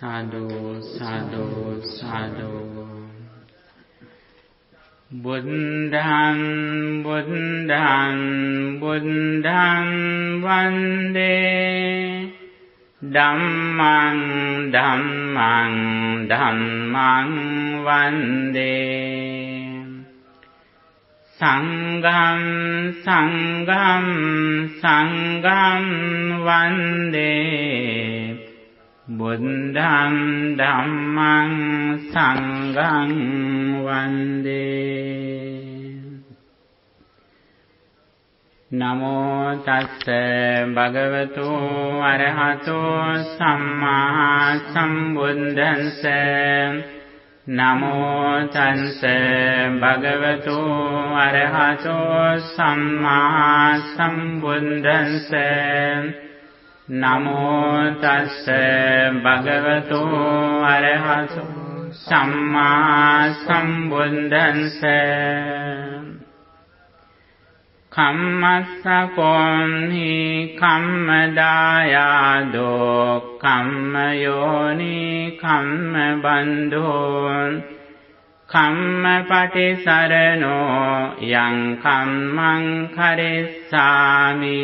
Sadhu, sadhu, sadhu. Buddham, buddham, buddham vande. Dhammang, dhammang, dhammang vande. Sangham, sangham, sangham vande. Buddham, dhammang, sangham vande. Namo tassa bhagavato arahato samma sambuddhassa. Namo tassa bhagavato arahato samma sambuddhassa. Namo tassa bhagavato arahato samma sambuddhassa. Kammassakonhi kammadayado kammayoni kammabandho kammapatisarano yang kammang karissami.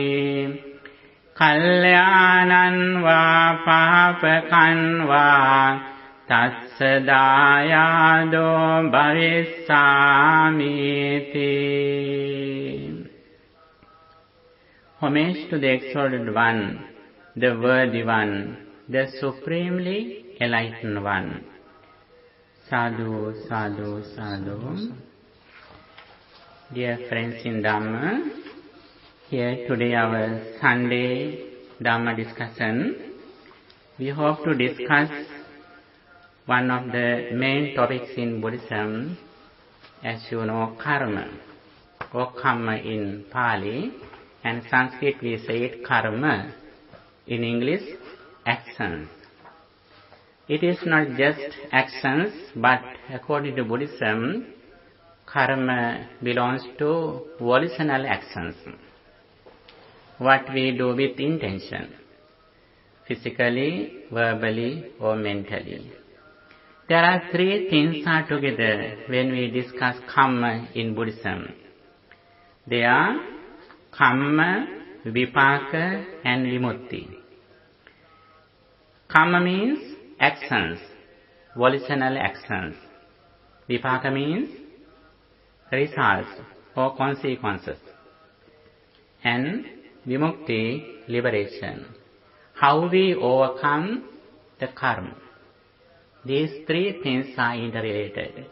Kalyanan va papakan va tassa dayado bhavissamiti. Homage to the exalted one, the worthy one, the supremely enlightened one. Sadhu, sadhu, sadhu. Dear friends in Dhamma, here today our Sunday Dhamma discussion. We hope to discuss one of the main topics in Buddhism, as you know, karma, or Kamma in Pali, and Sanskrit we say it karma, in English actions. It is not just actions, but according to Buddhism, karma belongs to volitional actions. What we do with intention, physically, verbally or mentally. There are three things are together when we discuss Kamma in Buddhism. They are Kamma, Vipaka and Vimutti. Kamma means actions, volitional actions. Vipaka means results or consequences. And Vimukti, liberation. How we overcome the karma. These three things are interrelated.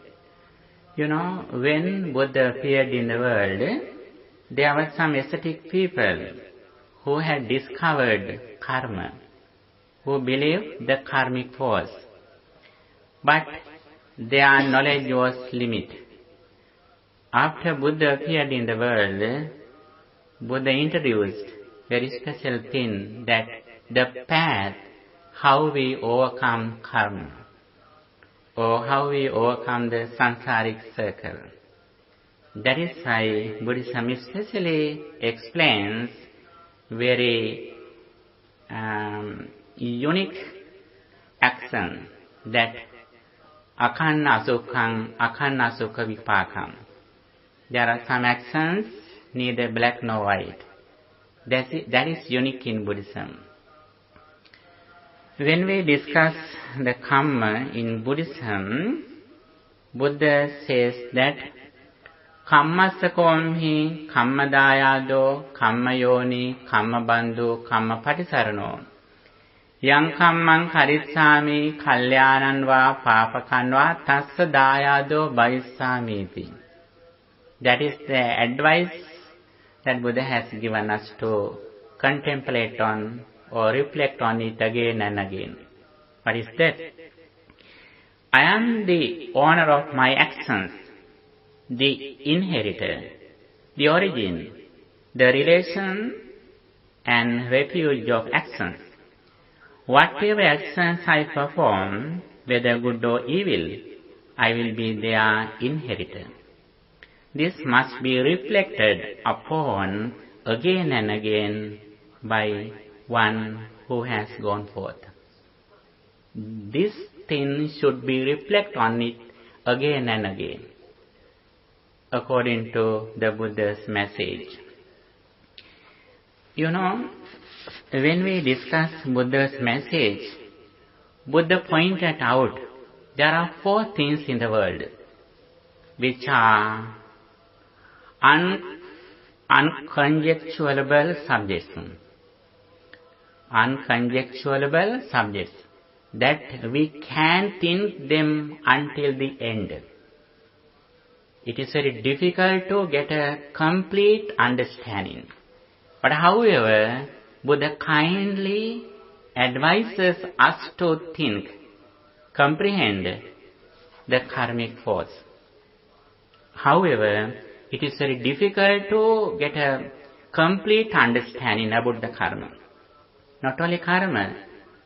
You know, when Buddha appeared in the world, there were some ascetic people who had discovered karma, who believed the karmic force. But their knowledge was limited. After Buddha appeared in the world, Buddha introduced very special thing, that the path how we overcome karma, or how we overcome the samsaric circle. That is why Buddhism especially explains very unique action, that akanna sukha vipakam. There are some actions neither black nor white. That is unique in Buddhism. When we discuss the Kamma in Buddhism, Buddha says that Kammassakomhi kammadayado kammayoni kammabandhu kammapatisarano yang kammang karissami kalyanan va papakan va tassa dayado bhavissamiti. That is the advice that Buddha has given us to contemplate on or reflect on it again and again. What is that? I am the owner of my actions, the inheritor, the origin, the relation and refuge of actions. Whatever actions I perform, whether good or evil, I will be their inheritor. This must be reflected upon again and again by one who has gone forth. this thing should be reflect on it again and again, according to the Buddha's message. When we discuss Buddha's message, Buddha pointed out there are 4 things in the world which are unconjecturable subjects. Unconjecturable subjects, that we can think them until the end. It is very difficult to get a complete understanding. But however, Buddha kindly advises us to think, comprehend the karmic force. However, it is very difficult to get a complete understanding about the karma. Not only karma,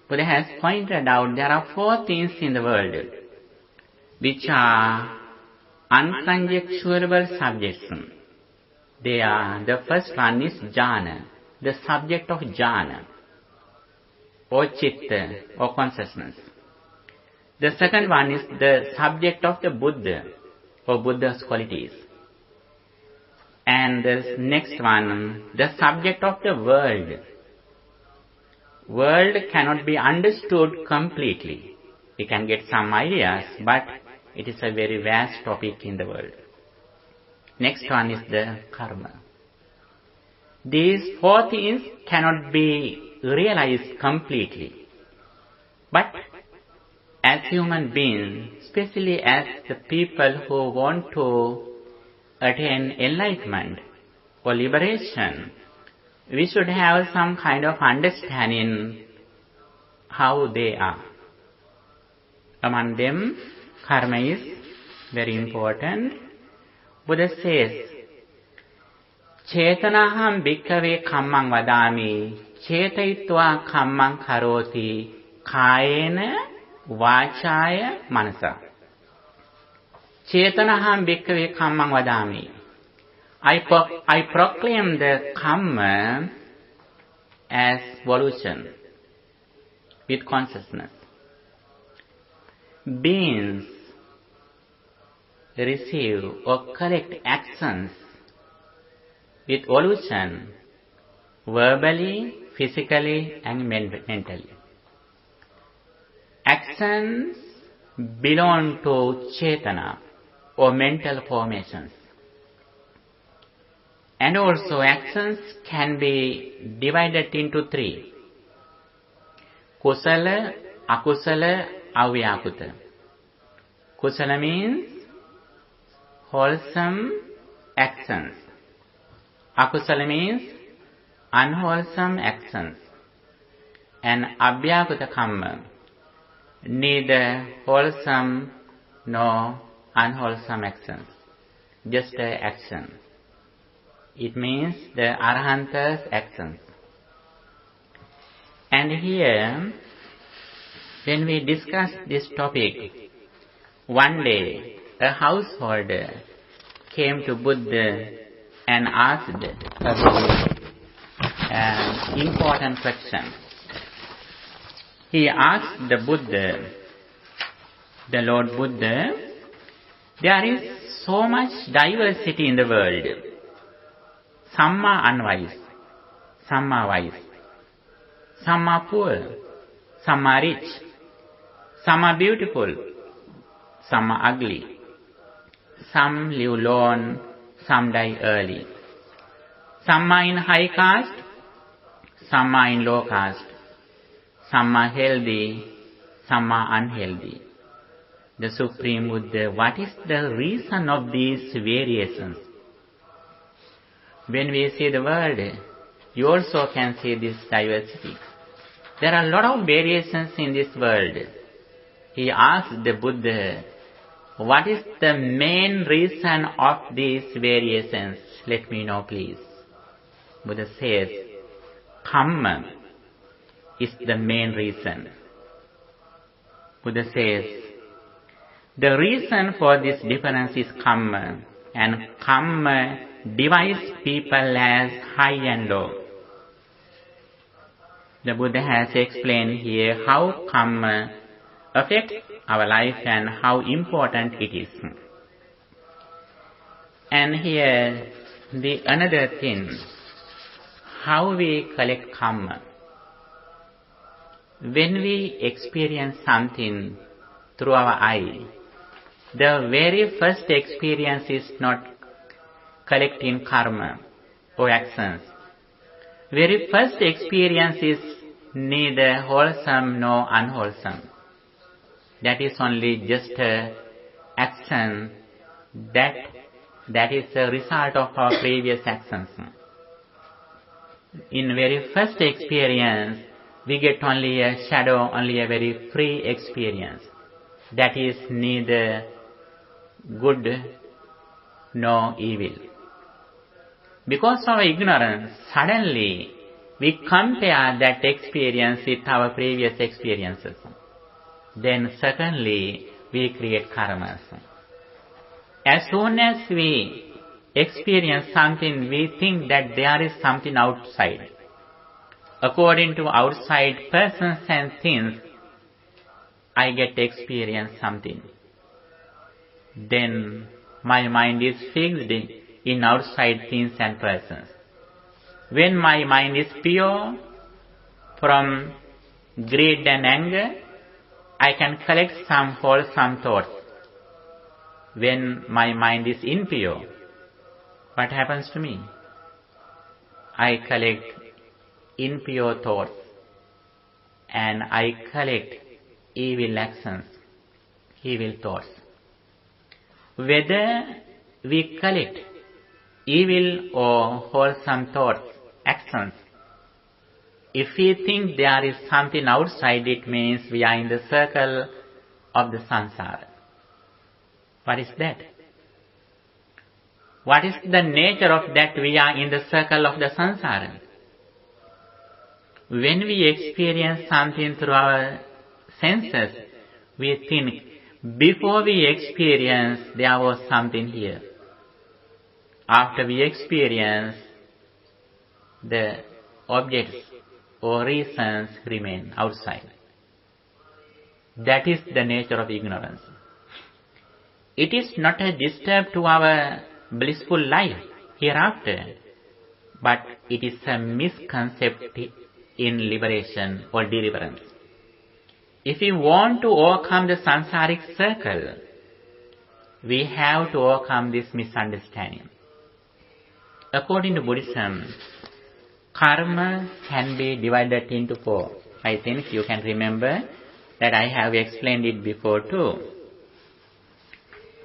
Buddha has pointed out there are 4 things in the world which are unconjecturable subjects. The first one is jhana, the subject of jhana, or chitta, or consciousness. The second one is the subject of the Buddha, or Buddha's qualities. And the next one, the subject of the world. World cannot be understood completely. We can get some ideas, but it is a very vast topic in the world. Next one is the karma. These 4 things cannot be realized completely. But as human beings, especially as the people who want to attain enlightenment or liberation, we should have some kind of understanding how they are. Among them, karma is very important. Buddha says, Chetanaham bhikkhave kammang vadami, chetayitva kammang karoti, kayena vachaya manasa. Chetanaham bhikkhave kammang vadami. I proclaim the Kamma as volition with consciousness. Beings receive or collect actions with volition, verbally, physically, and mentally. Actions belong to Chetana or mental formations. And also actions can be divided into 3. Kusala, akusala, avyakuta. Kusala means wholesome actions. Akusala means unwholesome actions. And abhyakuta kamma, neither wholesome nor unwholesome actions, just action. It means the Arhanta's actions. And here, when we discuss this topic, one day a householder came to Buddha and asked an important question. He asked the Buddha, the Lord Buddha, there is so much diversity in the world. Some are unwise, some are wise, some are poor, some are rich, some are beautiful, some are ugly, some live long, some die early, some are in high caste, some are in low caste, some are healthy, some are unhealthy. The Supreme Buddha, what is the reason of these variations? When we see the world, you also can see this diversity. There are a lot of variations in this world. He asked the Buddha, what is the main reason of these variations? Let me know, please. Buddha says, Kamma is the main reason. Buddha says, the reason for this difference is Kamma, and Kamma divides people as high and low. The Buddha has explained here how Kamma affect our life and how important it is. And here the another thing, how we collect Kamma. When we experience something through our eye, the very first experience is not collecting karma or actions. Very first experience is neither wholesome nor unwholesome. That is only just an action that is a result of our previous actions. In very first experience, we get only a shadow, only a very free experience. That is neither good nor evil. Because of our ignorance, suddenly we compare that experience with our previous experiences. Then secondly, we create karmas. As soon as we experience something, we think that there is something outside. According to outside persons and things, I get to experience something. Then my mind is fixed in outside things and persons. When my mind is pure from greed and anger, I can collect some wholesome thoughts. When my mind is impure, what happens to me? I collect impure thoughts and I collect evil actions, evil thoughts. Whether we collect evil or wholesome thoughts, actions, if we think there is something outside, it means we are in the circle of the samsara. What is that? What is the nature of that we are in the circle of the samsara? When we experience something through our senses, we think, before we experience, there was something here. After we experience, the objects or reasons remain outside. That is the nature of ignorance. It is not a disturb to our blissful life hereafter, but it is a misconcept in liberation or deliverance. If we want to overcome the samsaric circle, we have to overcome this misunderstanding. According to Buddhism, karma can be divided into four. I think you can remember that I have explained it before too.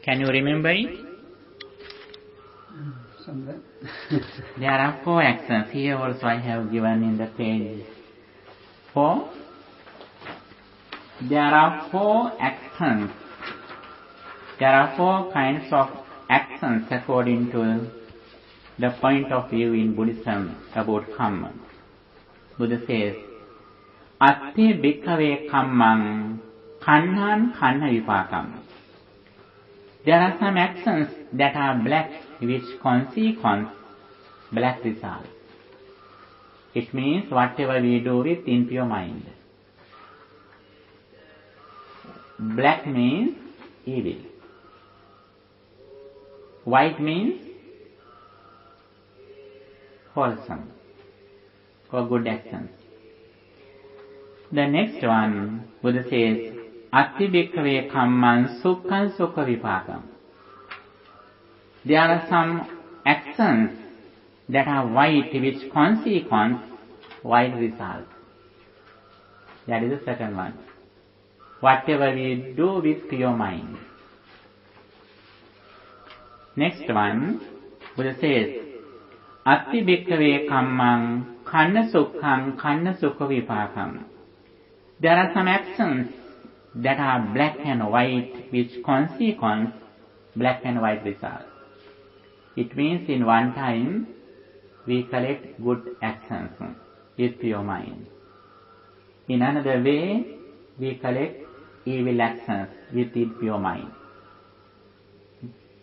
Can you remember it? Somewhere. There are four actions. Here also I have given in the page 4. There are four actions. There are four kinds of actions according to the point of view in Buddhism about Kamma. Buddha says, Atti bhikkhave kammang kanhan kanha vipakam. There are some actions that are black, which consequence black result. It means whatever we do with impure mind. Black means evil. White means wholesome or good actions. The next one, Buddha says, Atti bhikkhave kamman sukkhan sukha vipakam. There are some actions that are white, which consequence white result. That is the second one. Whatever we do with pure mind. Next one, Buddha says, Atti bhikkhave kammang kanna sukha vipakam. There are some actions that are black and white, which consequence black and white result. It means in one time we collect good actions with pure mind. In another way, we collect evil actions with impure mind.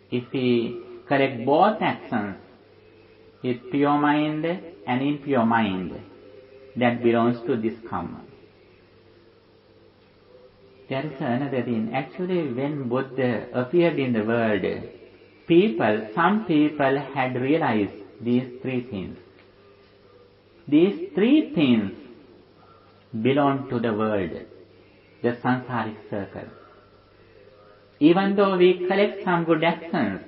If we collect both actions with pure mind and impure mind, that belongs to this Kamma. There is another thing. Actually, when Buddha appeared in the world, some people had realized these three things. These three things belong to the world, the samsaric circle. Even though we collect some good actions,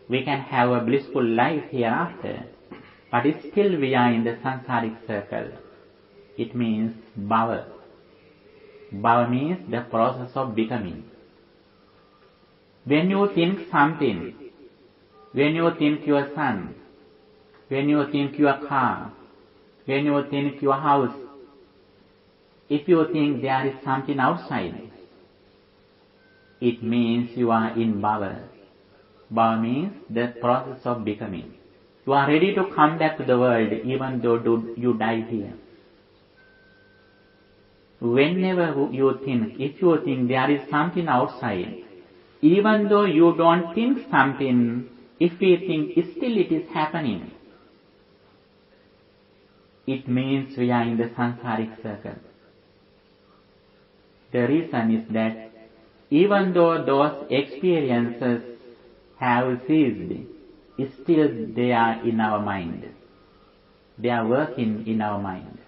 we can have a blissful life hereafter, but still we are in the samsaric circle. It means bhava. Bhava means the process of becoming. When you think something, when you think your son, when you think your car, when you think your house, if you think there is something outside, it means you are in bhava. Bhava means the process of becoming. You are ready to come back to the world even though you die here. Whenever you think, if you think there is something outside, even though you don't think something, if we think still it is happening, it means we are in the samsaric circle. The reason is that even though those experiences have ceased, still they are in our mind. They are working in our mind.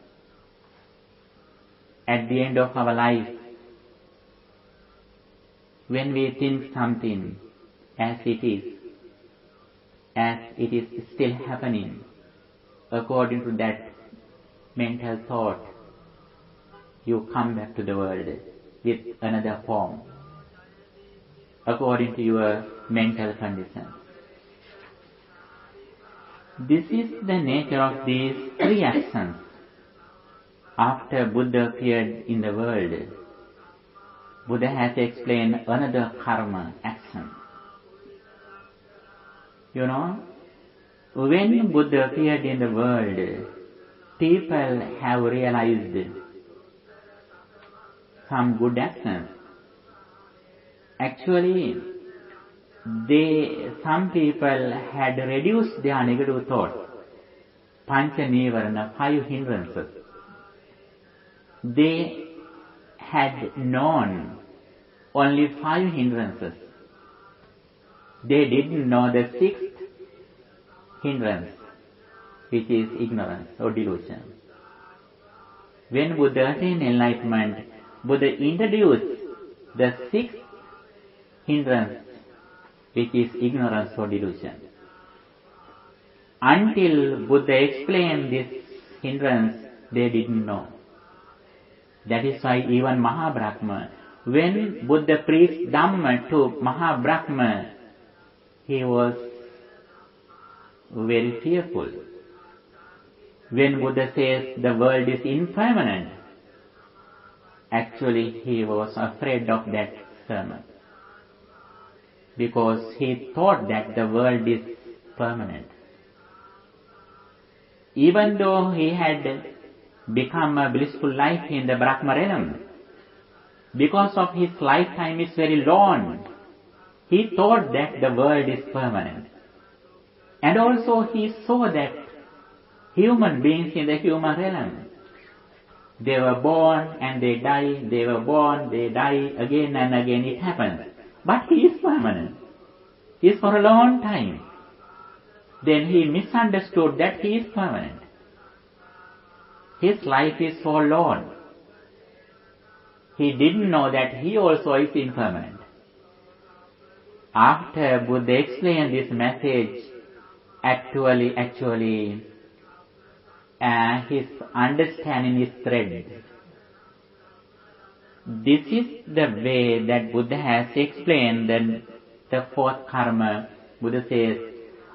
At the end of our life, when we think something as it is still happening, according to that mental thought, you come back to the world with another form, according to your mental condition. This is the nature of these three actions. After Buddha appeared in the world, Buddha has explained another karma action. When Buddha appeared in the world, people have realized some good actions. Actually, some people had reduced their negative thoughts, pancha nivarana, 5 hindrances. They had known only 5 hindrances. They didn't know the 6th hindrance, which is ignorance or delusion. When Buddha attained enlightenment, Buddha introduced the 6th hindrance, which is ignorance or delusion. Until Buddha explained this hindrance, they didn't know. That is why even Mahabrahma, when Buddha preached Dhamma to Mahabrahma, he was very fearful. When Buddha says the world is impermanent, actually he was afraid of that sermon, because he thought that the world is permanent. Even though he had become a blissful life in the Brahma realm, because of his lifetime is very long, he thought that the world is permanent. And also he saw that human beings in the human realm, they were born and they die, they were born, they die, again and again it happens. But he is permanent. He is for a long time. Then he misunderstood that he is permanent. His life is so long. He didn't know that he also is impermanent. After Buddha explained this message, actually, his understanding is threaded. This is the way that Buddha has explained the 4th karma. Buddha says,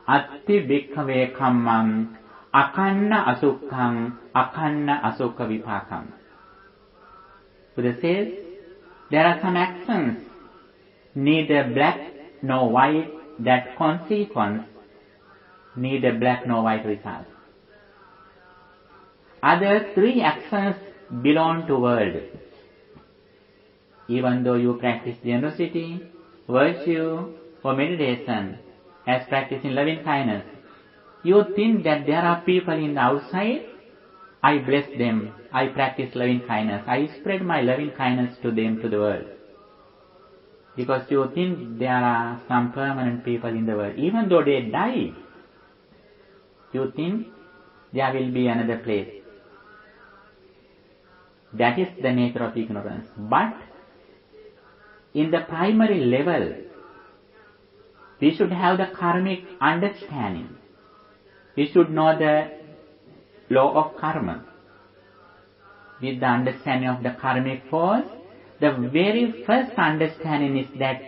Atti bhikkhave kammam akanna asukkhaṃ akanna asukha vipākaṃ. Buddha says, there are some actions, neither black nor white, that consequence, neither black nor white result. Other 3 actions belong to world. Even though you practice generosity, virtue, or meditation, as practicing loving kindness, you think that there are people in the outside I bless them, I practice loving kindness, I spread my loving kindness to them, to the world. Because you think there are some permanent people in the world. Even though they die, you think there will be another place. That is the nature of ignorance. But in the primary level, we should have the karmic understanding. We should know the law of karma. With the understanding of the karmic force, the very first understanding is that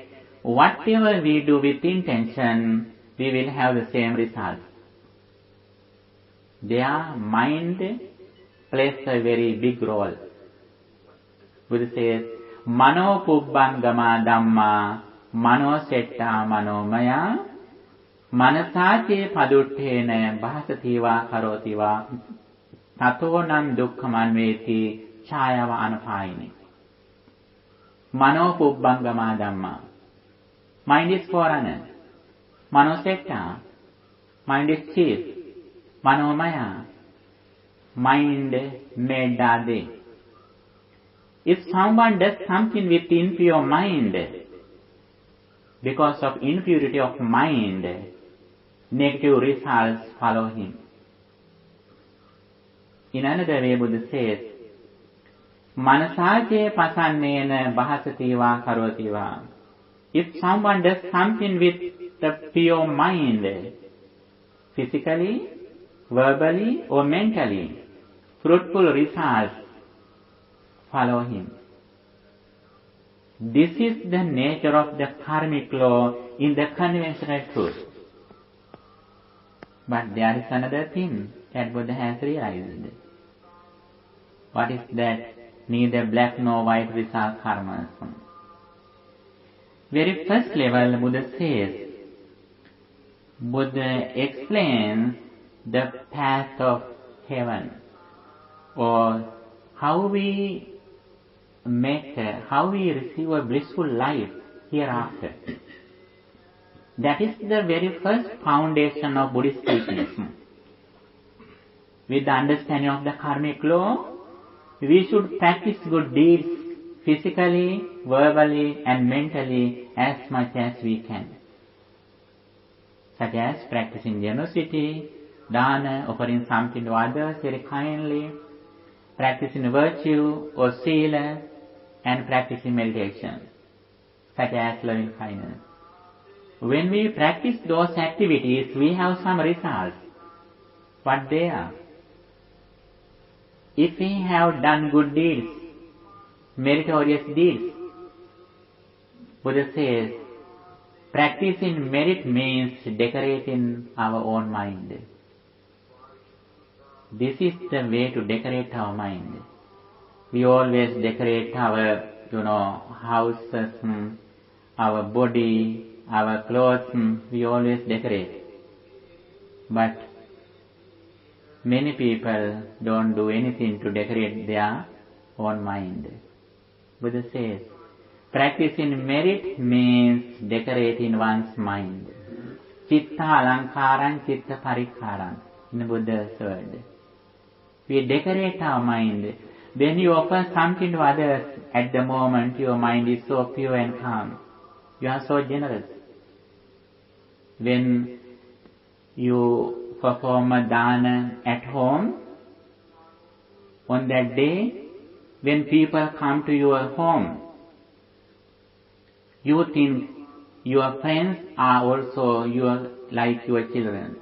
whatever we do with intention, we will have the same result. Their mind plays a very big role. Buddha says, Mano pubbangama dhamma, mano setta manomaya, manasache paduttena bhasativa karotiva, tatonam dukkhamanveti chayava anupayini. Mano pubbangama dhamma. Mind is foreigner. Mano setta. Mind is chief. Manomaya. Mind made dade. If someone does something with impure mind, because of impurity of mind, negative results follow him. In another way, Buddha says, Manasache pasannena bahasativa karotiva. If someone does something with the pure mind, physically, verbally or mentally, fruitful results follow him. This is the nature of the karmic law in the conventional truth. But there is another thing that Buddha has realized. What is that? Neither black nor white result karmas. Very first level, Buddha says, Buddha explains the path of heaven, or how we receive a blissful life hereafter. That is the very first foundation of Buddhist teaching. With the understanding of the karmic law, we should practice good deeds physically, verbally and mentally as much as we can. Such as practicing generosity, dana, offering something to others very kindly, practicing virtue or sila, and practicing meditation, such as loving kindness. When we practice those activities, we have some results. What they are? If we have done good deeds, meritorious deeds, Buddha says, practicing merit means decorating our own mind. This is the way to decorate our mind. We always decorate our, houses, our body, our clothes, we always decorate. But many people don't do anything to decorate their own mind. Buddha says, practicing merit means decorating one's mind. Chitta alankaran, chitta parikkaran, in Buddha's word. We decorate our mind. When you offer something to others, at the moment your mind is so pure and calm. You are so generous. When you perform a dana at home, on that day, when people come to your home, you think your friends are also like your children.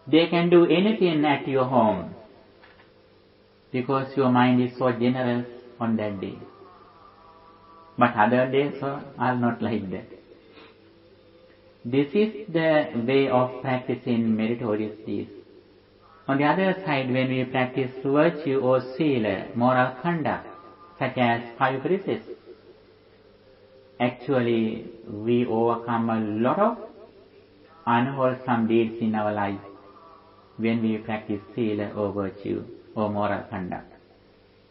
They can do anything at your home because your mind is so generous on that day. But other days are not like that. This is the way of practicing meritorious deeds. On the other side, when we practice virtue or sila, moral conduct, such as 5 precepts, actually we overcome a lot of unwholesome deeds in our life when we practice sila or virtue or moral conduct.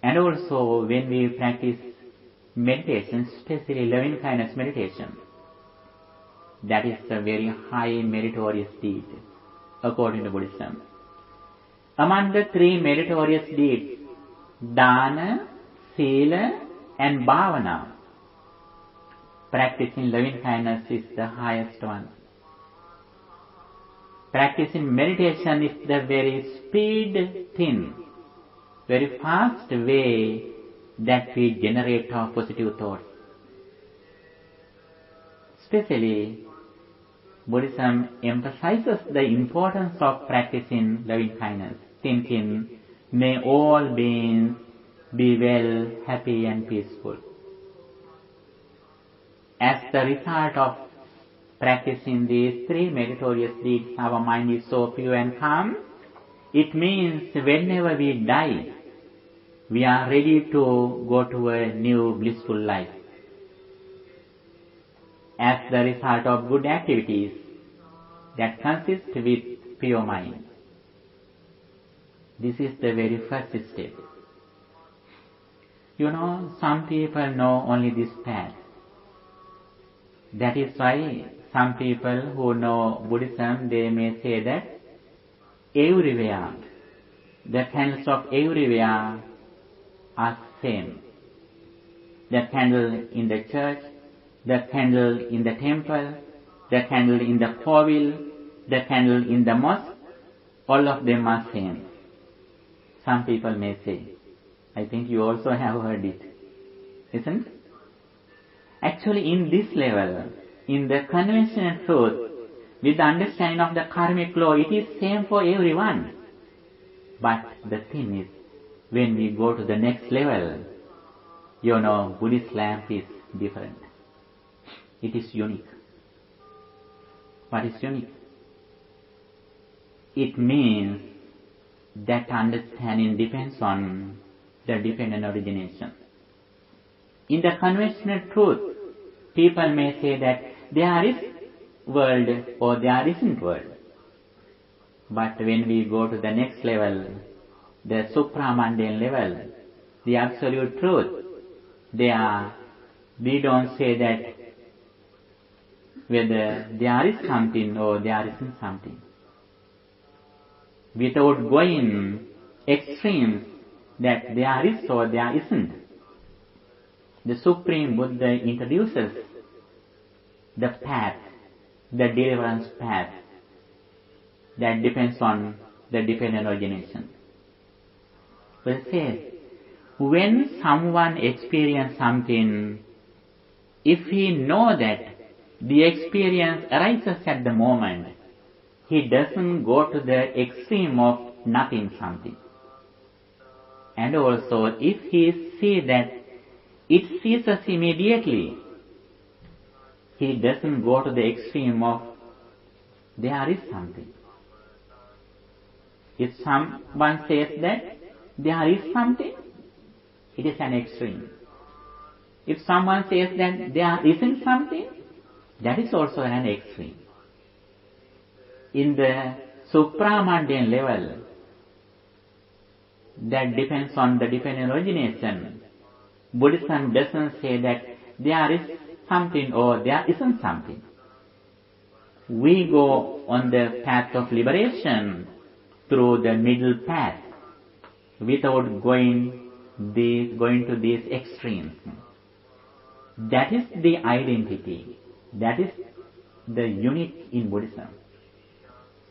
And also when we practice meditation, especially loving kindness meditation, that is a very high meritorious deed according to Buddhism. Among the three meritorious deeds, Dana, Sila and Bhavana, practicing loving kindness is the highest one. Practicing meditation is the very speed thing, very fast way that we generate our positive thoughts. Especially, Buddhism emphasizes the importance of practicing loving kindness, thinking, may all beings be well, happy and peaceful. As the result of practicing these three meritorious deeds, our mind is so pure and calm. It means whenever we die, we are ready to go to a new blissful life. As the result of good activities that consist with pure mind. This is the very first step. Some people know only this path. That is why some people who know Buddhism, they may say that everywhere, the candles of everywhere are same. The candle in the church, the candle in the temple, the candle in the kovil, the candle in the mosque, all of them are same. Some people may say. I think you also have heard it, isn't it? Actually, in this level, in the conventional truth, with the understanding of the karmic law, it is same for everyone. But the thing is, when we go to the next level, Buddhist lamp is different. It is unique. What is unique? It means that understanding depends on the dependent origination. In the conventional truth, people may say that there is world or there isn't world. But when we go to the next level, the supramundane level, the absolute truth, we don't say that whether there is something or there isn't something. Without going extremes that there is or there isn't, the Supreme Buddha introduces the path, the deliverance path that depends on the dependent origination. But it says, when someone experiences something, if he knows that the experience arises at the moment, he doesn't go to the extreme of nothing something. And also, if he sees that it ceases immediately, he doesn't go to the extreme of there is something. If someone says that there is something, it is an extreme. If someone says that there isn't something, that is also an extreme. In the supramundane level, that depends on the dependent origination, Buddhism doesn't say that there is something or there isn't something. We go on the path of liberation through the middle path without going to these extremes. That is the identity. That is the unique in Buddhism.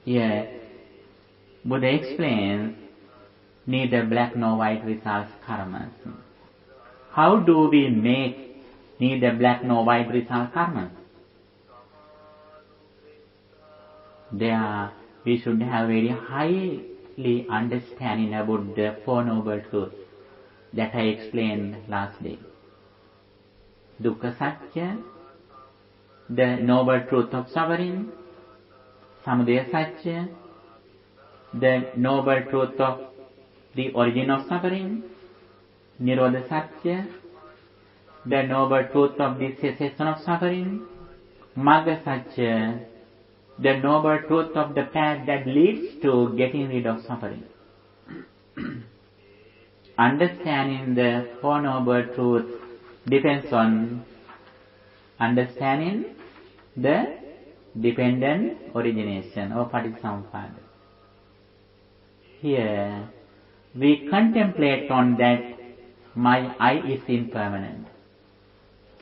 Here, Buddha explains neither black nor white results karmas. How do we make neither black nor white results karmas? There, we should have very highly understanding about the Four Noble Truths that I explained last day. Dukkha Satya, the Noble Truth of suffering. Samudaya Satya, the Noble Truth of the origin of suffering. Nirodha Satya, the Noble Truth of the cessation of suffering. Magga Satya, the Noble Truth of the path that leads to getting rid of suffering. Understanding the Four Noble Truths depends on understanding the dependent origination or Paticcasamuppada. Here, we contemplate on that my I is impermanent.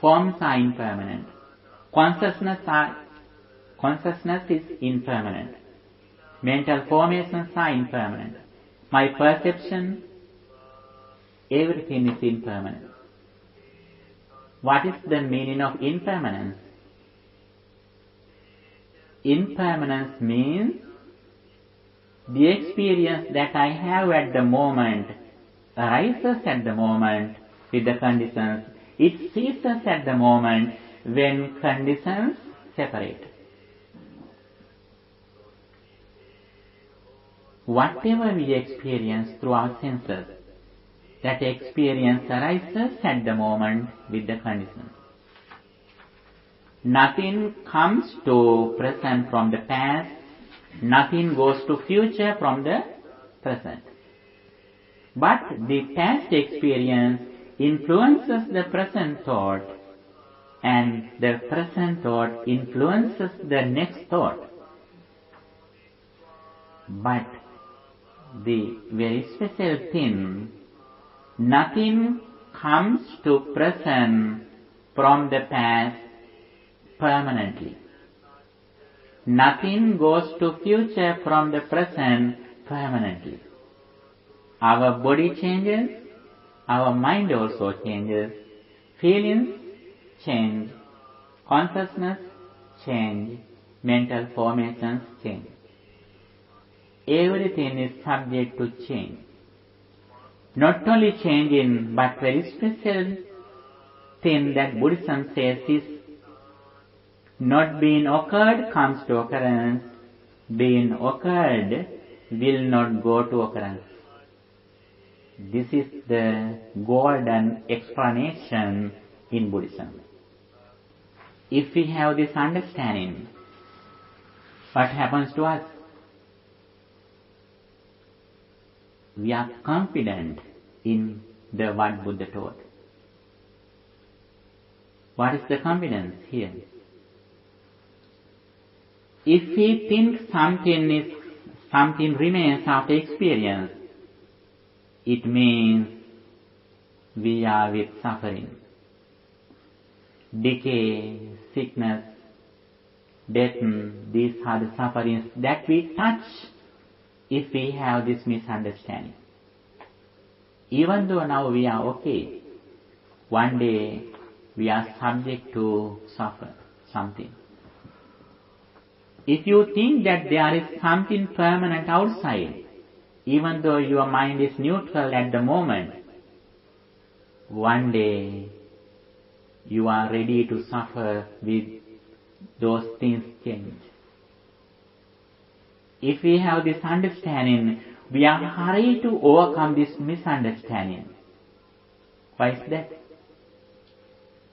Forms are impermanent. Consciousness is impermanent. Mental formations are impermanent. My perception, everything is impermanent. What is the meaning of impermanence? Impermanence means the experience that I have at the moment arises at the moment with the conditions. It ceases at the moment when conditions separate. Whatever we experience through our senses, that experience arises at the moment with the conditions. Nothing comes to present from the past, nothing goes to future from the present. But the past experience influences the present thought, and the present thought influences the next thought. But the very special thing, nothing comes to present from the past permanently. Nothing goes to future from the present permanently. Our body changes, our mind also changes, feelings change, consciousness change, mental formations change. Everything is subject to change. Not only changing, but very special thing that Buddhism says is not being occurred comes to occurrence, being occurred will not go to occurrence. This is the golden explanation in Buddhism. If we have this understanding, what happens to us? We are confident in the what Buddha taught. What is the confidence here? If we think something remains after experience, it means we are with suffering. Decay, sickness, death, these are the sufferings that we touch if we have this misunderstanding. Even though now we are okay, one day we are subject to suffer something. If you think that there is something permanent outside, even though your mind is neutral at the moment, one day you are ready to suffer with those things change. If we have this understanding, we are hurried to overcome this misunderstanding. Why is that?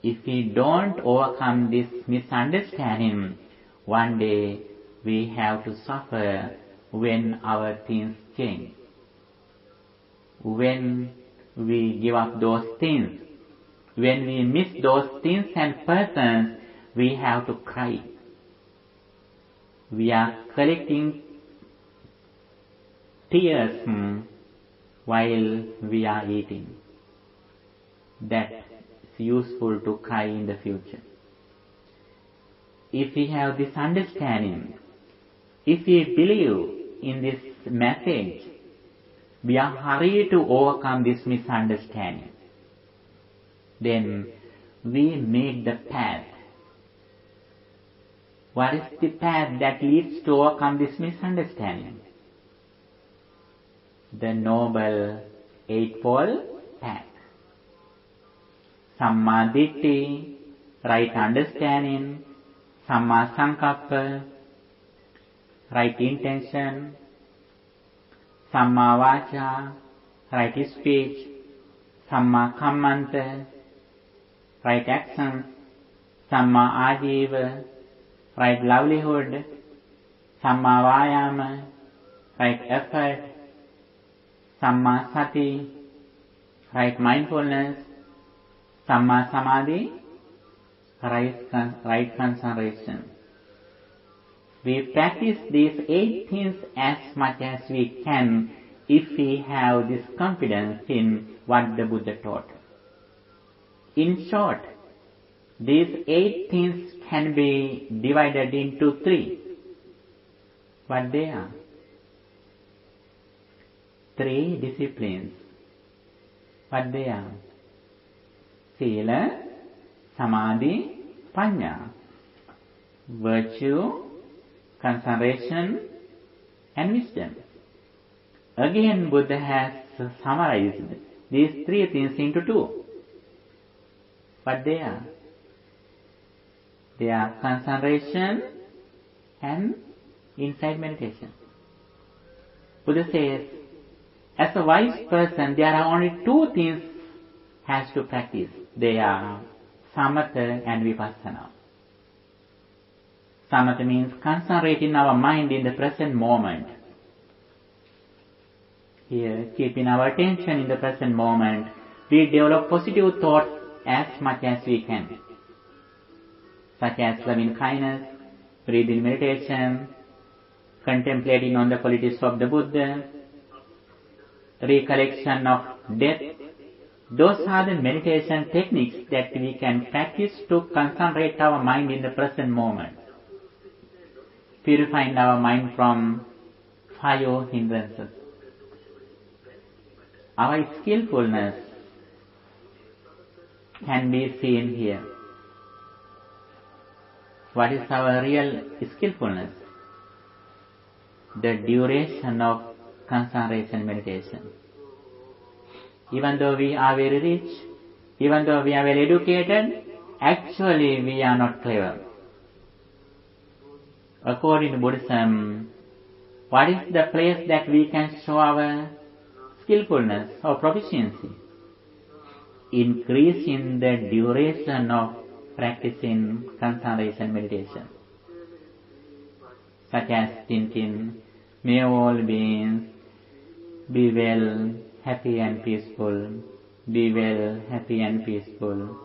If we don't overcome this misunderstanding, one day we have to suffer when our things change. When we give up those things, when we miss those things and persons, we have to cry. We are collecting tears while we are eating. That's useful to cry in the future. If we have this understanding, if we believe in this message, we are hurried to overcome this misunderstanding. Then we make the path. What is the path that leads to overcome this misunderstanding? The Noble Eightfold Path. Samma Ditti, right understanding, Samma Sankappa, right intention, Samma Vacha, right speech, Samma Kammanta, right action, Samma Ajiva, right livelihood, Samma Vayama, right effort, Samma Sati, right mindfulness, Samma Samadhi, right concentration. We practice these 8 things as much as we can if we have this confidence in what the Buddha taught. In short, these 8 things can be divided into 3. What they are? 3 disciplines. What they are? Sila, Samadhi, Panya. Virtue, concentration, and wisdom. Again, Buddha has summarized these 3 things into 2. What they are? They are concentration and insight meditation. Buddha says, as a wise person, there are only 2 things has to practice. They are samatha and vipassana. Samatha means concentrating our mind in the present moment. Here, keeping our attention in the present moment, we develop positive thoughts as much as we can, such as loving kindness, breathing meditation, contemplating on the qualities of the Buddha, recollection of death. Those are the meditation techniques that we can practice to concentrate our mind in the present moment, purifying our mind from 5 hindrances. Our skillfulness can be seen here. What is our real skillfulness? The duration of concentration meditation. Even though we are very rich, even though we are well educated, actually we are not clever. According to Buddhism, what is the place that we can show our skillfulness or proficiency? Increasing the duration of practicing concentration meditation. Such as thinking, may all beings be well, happy and peaceful, be well, happy and peaceful,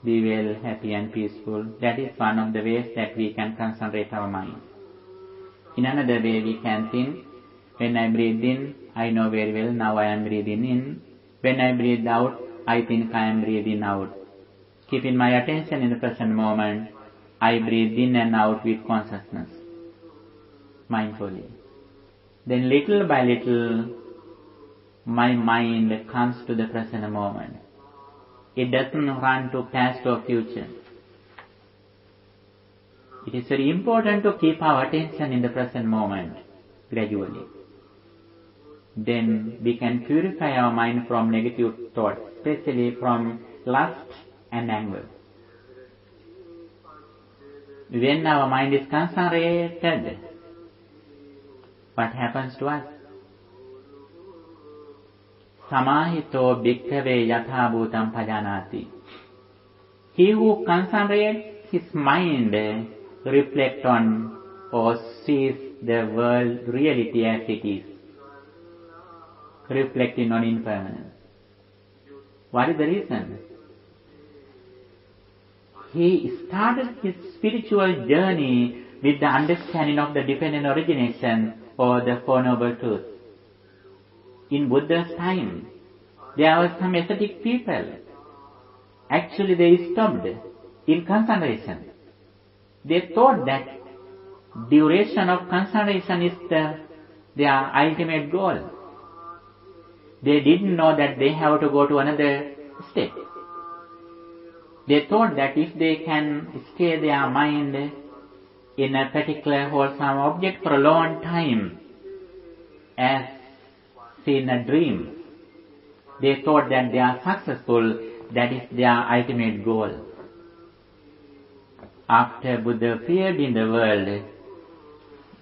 be well, happy and peaceful. That is one of the ways that we can concentrate our mind. In another way, we can think, when I breathe in, I know very well, now I am breathing in. When I breathe out, I think I am breathing out. Keeping my attention in the present moment, I breathe in and out with consciousness, mindfully. Then little by little, my mind comes to the present moment. It doesn't run to past or future. It is very important to keep our attention in the present moment gradually. Then we can purify our mind from negative thoughts, especially from lust and anger. When our mind is concentrated, what happens to us? Samahito bhikkhave yatha bhutam pajanati. He who concentrates his mind reflects on or sees the world reality as it is, reflecting on impermanence. What is the reason? He started his spiritual journey with the understanding of the dependent origination or the Four Noble Truths. In Buddha's time, there were some ascetic people. Actually, they stopped in concentration. They thought that duration of concentration is their ultimate goal. They didn't know that they have to go to another state. They thought that if they can stay their mind in a particular wholesome object for a long time, as seen a dream, they thought that they are successful, that is their ultimate goal. After Buddha appeared in the world,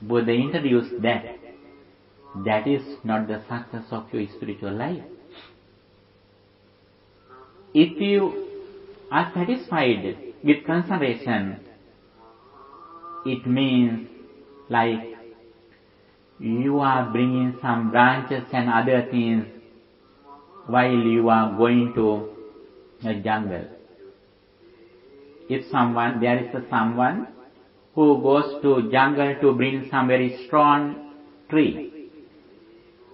Buddha introduced that is not the success of your spiritual life. If you are satisfied with concentration, it means like you are bringing some branches and other things while you are going to a jungle. If there is someone who goes to jungle to bring some very strong tree,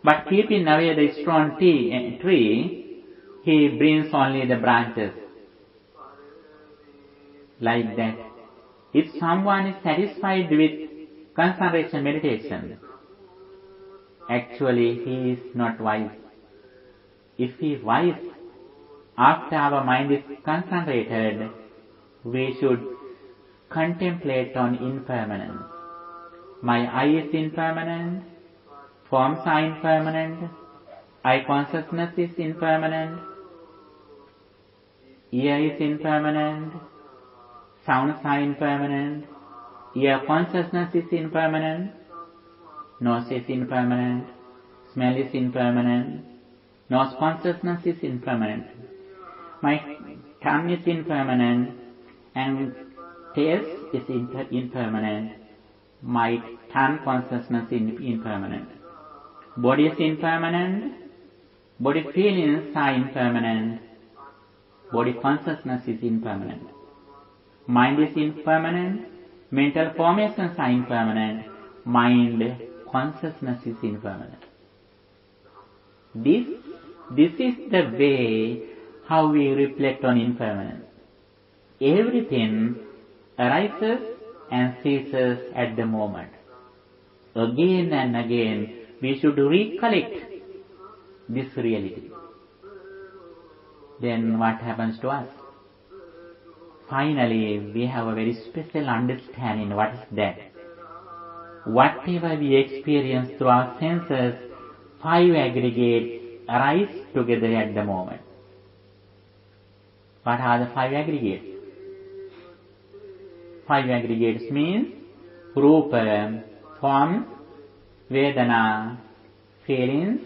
But keeping away the strong tree, he brings only the branches. Like that. If someone is satisfied with concentration meditation, actually he is not wise. If he is wise, after our mind is concentrated, we should contemplate on impermanence. My eye is impermanent, forms are impermanent, eye consciousness is impermanent, ear is impermanent, sounds are impermanent, ear consciousness is impermanent, nose is impermanent, smell is impermanent, nose consciousness is impermanent. My tongue is impermanent and taste is impermanent. My tongue consciousness is impermanent. Body is impermanent. Body feelings are impermanent. Body consciousness is impermanent. Mind is impermanent. Mental formations are impermanent. Mind consciousness is impermanent. This is the way how we reflect on impermanence. Everything arises and ceases at the moment. Again and again, we should recollect this reality. Then what happens to us? Finally, we have a very special understanding. What is that? Whatever we experience through our senses, 5 aggregates arise together at the moment. What are the 5 aggregates? 5 aggregates means Rupa, form, Vedana, feelings,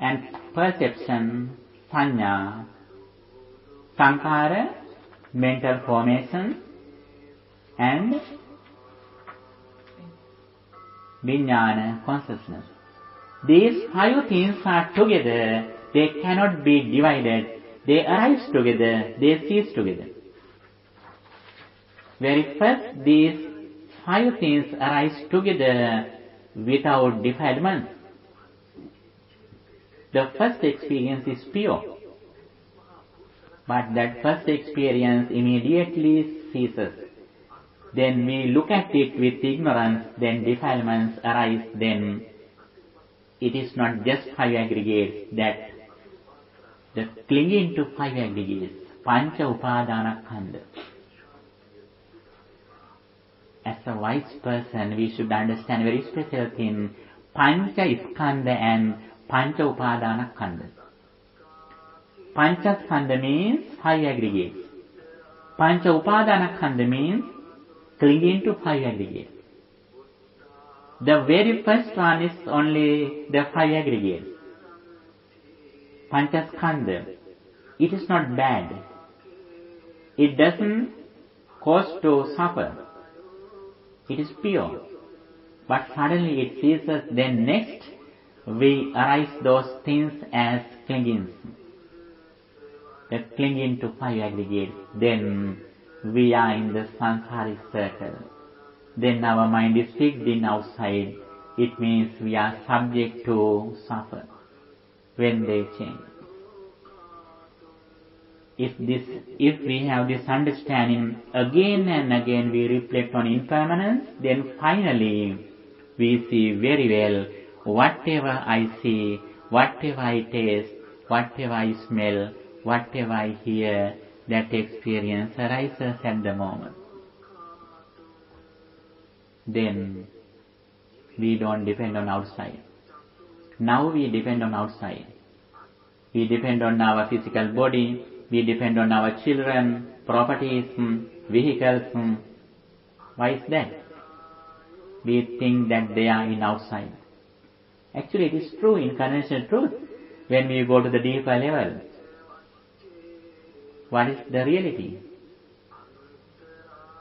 and perception, Sanya, Sankara, mental formation, and Vijnana, consciousness. These 5 things are together, they cannot be divided, they arise together, they cease together. Very first, these 5 things arise together without defilement. The first experience is pure, but that first experience immediately ceases. Then we look at it with ignorance, then defilements arise, then it is not just 5 aggregates, that the clinging to 5 aggregates, Pancha Upadana Khanda. As a wise person, we should understand very special thing, Pancha Skandha and Pancha Upadana Khanda. Pancha Skandha means 5 aggregates. Pancha Upadana Khanda means clinging to 5 aggregates. The very first one is only the 5 aggregates. Pancha Skandha. It is not bad. It doesn't cause to suffer. It is pure. But suddenly it ceases, then next we arise those things as clingings. The clinging to 5 aggregates. Then we are in the samsaric circle. Then our mind is fixed in outside. It means we are subject to suffer when they change. If we have this understanding, again and again we reflect on impermanence, then finally we see very well, whatever I see, whatever I taste, whatever I smell, whatever I hear, that experience arises at the moment. Then we don't depend on outside. Now we depend on outside. We depend on our physical body, we depend on our children, properties, vehicles. Why is that? We think that they are in outside. Actually, it is true, incarnational truth. When we go to the deeper level, what is the reality?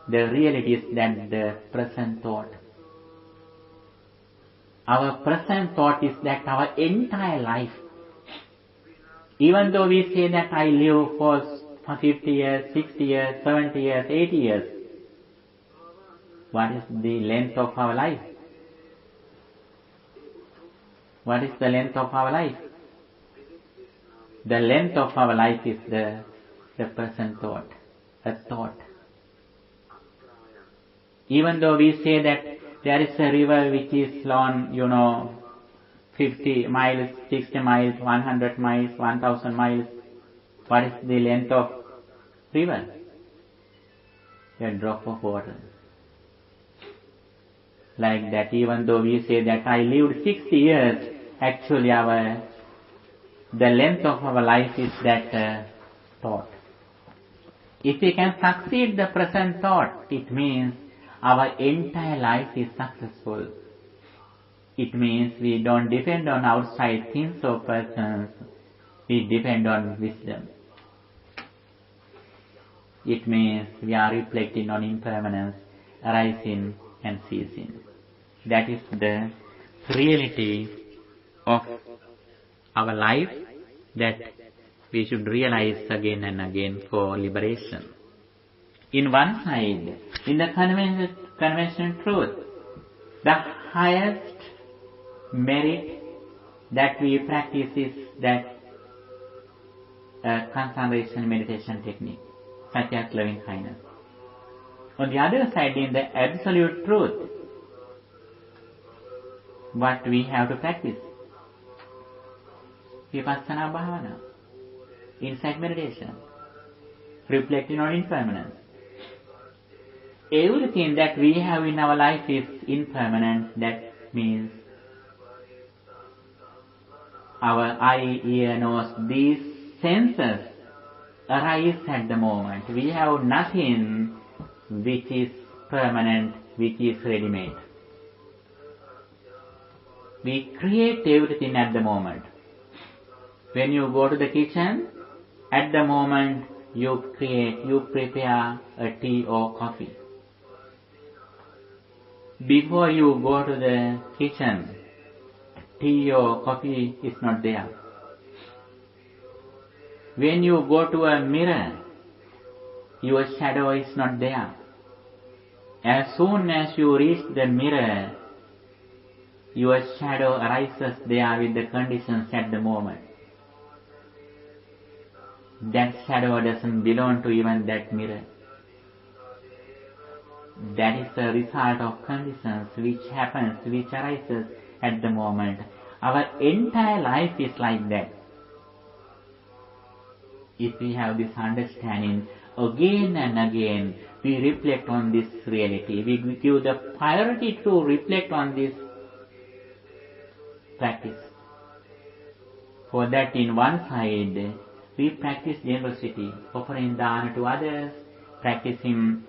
The reality is that the present thought. Our present thought is that our entire life, even though we say that I live for 50 years, 60 years, 70 years, 80 years, what is the length of our life? What is the length of our life? The length of our life is the person thought, a thought. Even though we say that there is a river which is long, 50 miles, 60 miles, 100 miles, 1000 miles, what is the length of river? A drop of water. Like that, even though we say that I lived 60 years, actually the length of our life is that thought. If we can succeed the present thought, it means our entire life is successful. It means we don't depend on outside things or persons, we depend on wisdom. It means we are reflecting on impermanence, arising and ceasing. That is the reality of our life that we should realize again and again for liberation. In one side, in the conventional truth, the highest merit that we practice is that concentration meditation technique, such as loving kindness. On the other side, in the absolute truth, what we have to practice? Vipassana bhavana, insight meditation, reflecting on impermanence. Everything that we have in our life is impermanent. That means our eye, ear, nose, these senses arise at the moment. We have nothing which is permanent, which is ready-made. We create everything at the moment. When you go to the kitchen, at the moment you prepare a tea or coffee. Before you go to the kitchen, tea or coffee is not there. When you go to a mirror, your shadow is not there. As soon as you reach the mirror, your shadow arises there with the conditions at the moment. That shadow doesn't belong to even that mirror. That is the result of conditions which happens, which arises at the moment. Our entire life is like that. If we have this understanding, again and again we reflect on this reality. We give the priority to reflect on this practice. For that, in one side, we practice generosity, offering dana to others, practicing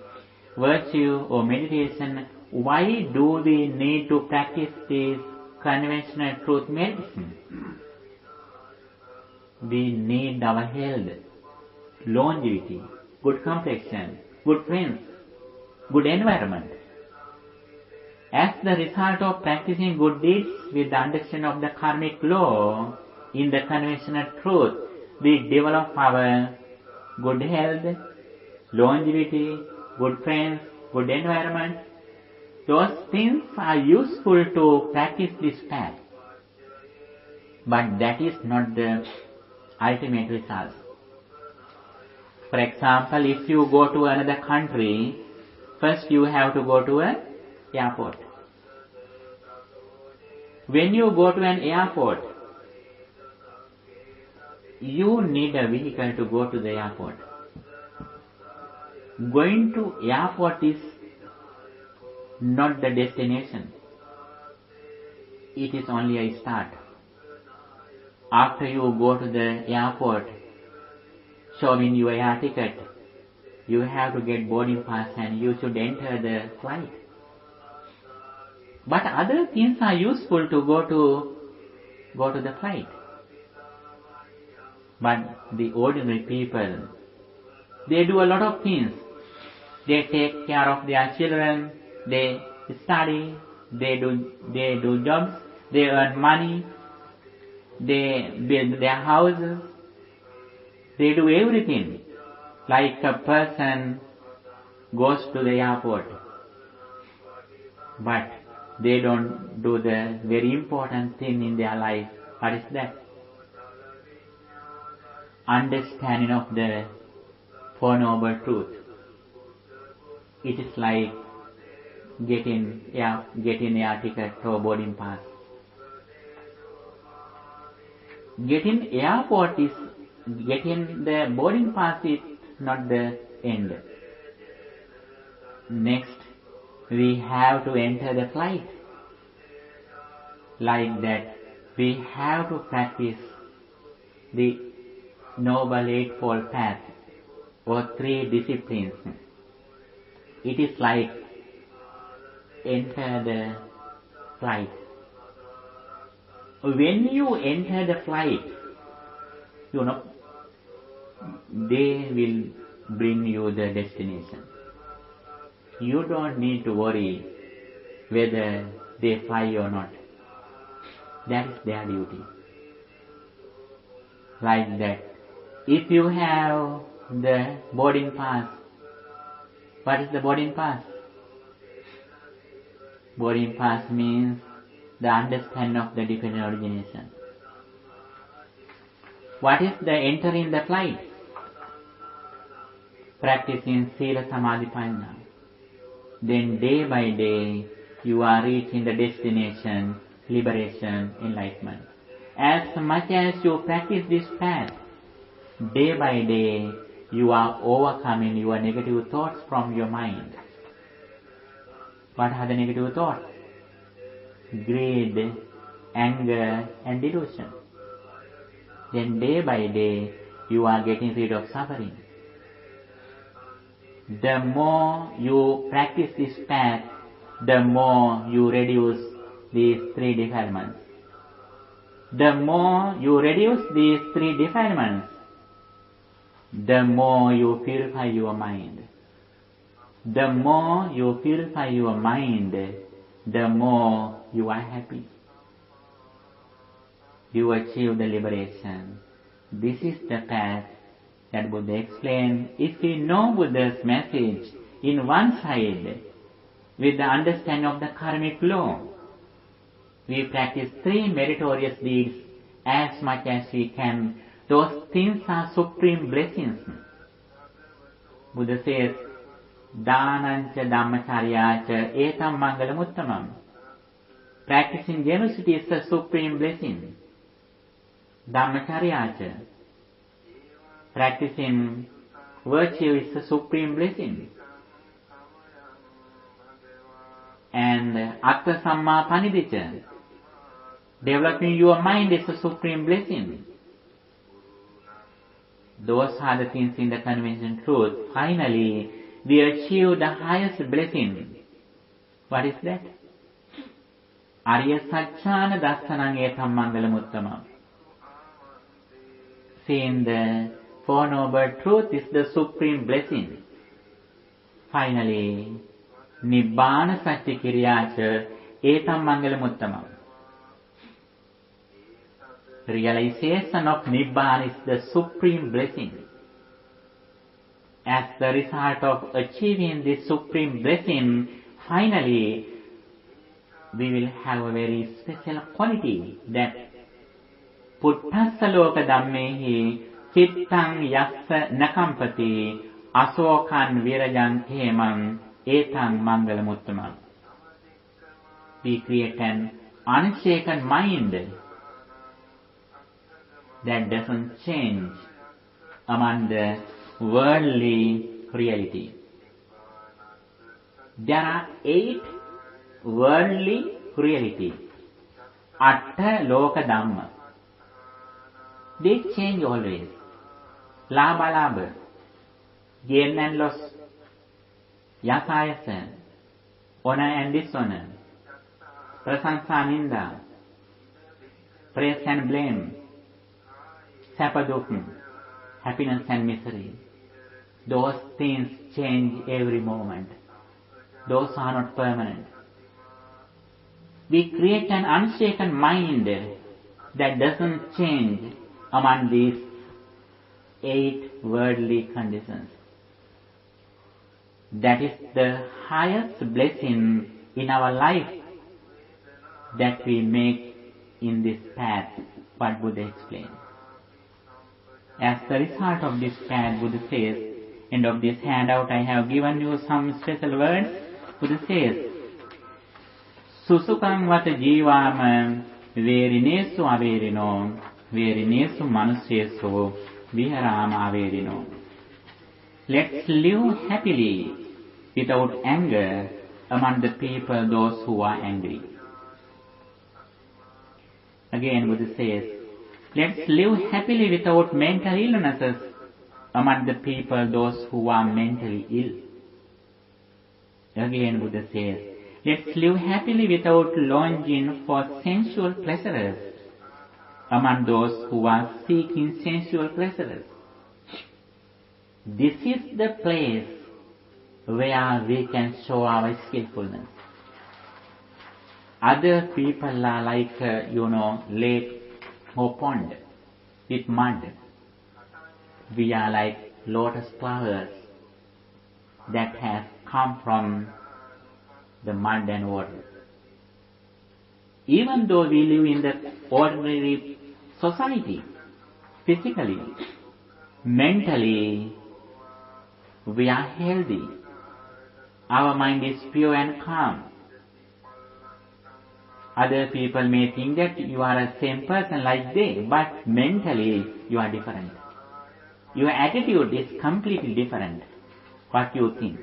virtue or meditation. Why do we need to practice this conventional truth medicine? We need our health, longevity, good complexion, good friends, good environment. As the result of practicing good deeds with the understanding of the karmic law in the conventional truth, we develop our good health, longevity, good friends, good environment. Those things are useful to practice this path. But that is not the ultimate result. For example, if you go to another country, first you have to go to an airport. When you go to an airport, you need a vehicle to go to the airport. Going to airport is not the destination. It is only a start. After you go to the airport, showing your air ticket, you have to get boarding pass and you should enter the flight. But other things are useful to go to the flight. But the ordinary people, they do a lot of things. They take care of their children, they study, they do jobs, they earn money, they build their houses, they do everything. Like a person goes to the airport. But they don't do the very important thing in their life. What is that? Understanding of the Four Noble Truth. It is like getting air ticket or boarding pass. Getting the boarding pass is not the end. Next, we have to enter the flight. Like that, we have to practice the Noble Eightfold Path or 3 disciplines. It is like enter the flight. When you enter the flight, they will bring you the destination. You don't need to worry whether they fly or not. That is their duty. Like that. If you have the boarding pass, what is the boarding pass? Boarding pass means the understanding of the dependent origination. What is the entering the flight? Practicing Sila Samadhi Panya. Then day by day you are reaching the destination, liberation, enlightenment. As much as you practice this path, day by day you are overcoming your negative thoughts from your mind. What are the negative thoughts? Greed, anger and delusion. Then day by day you are getting rid of suffering. The more you practice this path, the more you reduce these 3 defilements. The more you reduce these 3 defilements, the more you purify your mind. The more you purify your mind, the more you are happy. You achieve the liberation. This is the path that Buddha explained. If we know Buddha's message in one side, with the understanding of the karmic law, we practice 3 meritorious deeds as much as we can. Those things are supreme blessings. Buddha says, Dhanancha Dhammacharyacha etam mangalam uttamam. Practicing generosity is a supreme blessing. Dhammacharyacha. Practicing virtue is a supreme blessing. And Atta Samma Panidicha. Developing your mind is a supreme blessing. Those are the things in the conventional truth. Finally, we achieve the highest blessing. What is that? Arya Satchana Dassanang Etam Mangalam Uttamam. Seeing the Four Noble Truth is the supreme blessing. Finally, Nibbana Satya Kiryacha Etam Mangalam Uttamam. Realization of Nibbana is the supreme blessing. As the result of achieving this supreme blessing, finally, we will have a very special quality that Puttassa loka dhammehi cittang yassa nakampati asokan virajan themam etang mangalamuttamam. We create an unshaken mind that doesn't change among the worldly reality. There are 8 worldly reality. Atta loka dhamma. They change always. Labha labha. Gain and loss. Yasa yasa. Honor and dishonor. Prasansa ninda. Praise and blame. Sapa dukha. Happiness and misery. Those things change every moment. Those are not permanent. We create an unshaken mind that doesn't change among these 8 worldly conditions. That is the highest blessing in our life. that we make in this path, what Buddha explained. As the result of this path, Buddha says, end of this handout I have given you some special words. Buddha says, Susukang vata jivama verinesu averino, verinesu manusyesu viharama averino. Let's live happily without anger among the people, those who are angry. Again, Buddha says, let's live happily without mental illnesses among the people, those who are mentally ill. Again, Buddha says, let's live happily without longing for sensual pleasures among those who are seeking sensual pleasures. This is the place where we can show our skillfulness. Other people are like, lake or pond with mud. We are like lotus flowers that have come from the mud and water. Even though we live in the ordinary society, physically, mentally, we are healthy. Our mind is pure and calm. Other people may think that you are the same person like they, but mentally you are different. Your attitude is completely different, what you think.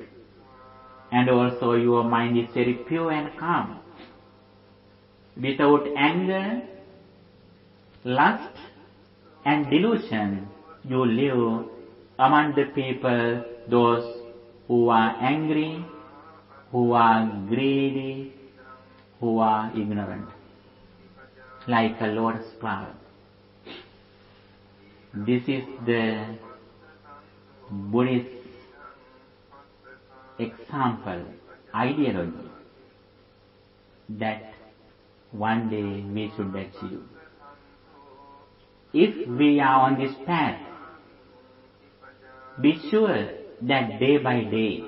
And also your mind is very pure and calm. Without anger, lust and delusion, you live among the people, those who are angry, who are greedy, who are ignorant, like a lotus flower. This is the Buddhist example, ideology, that one day we should achieve. If we are on this path, be sure that day by day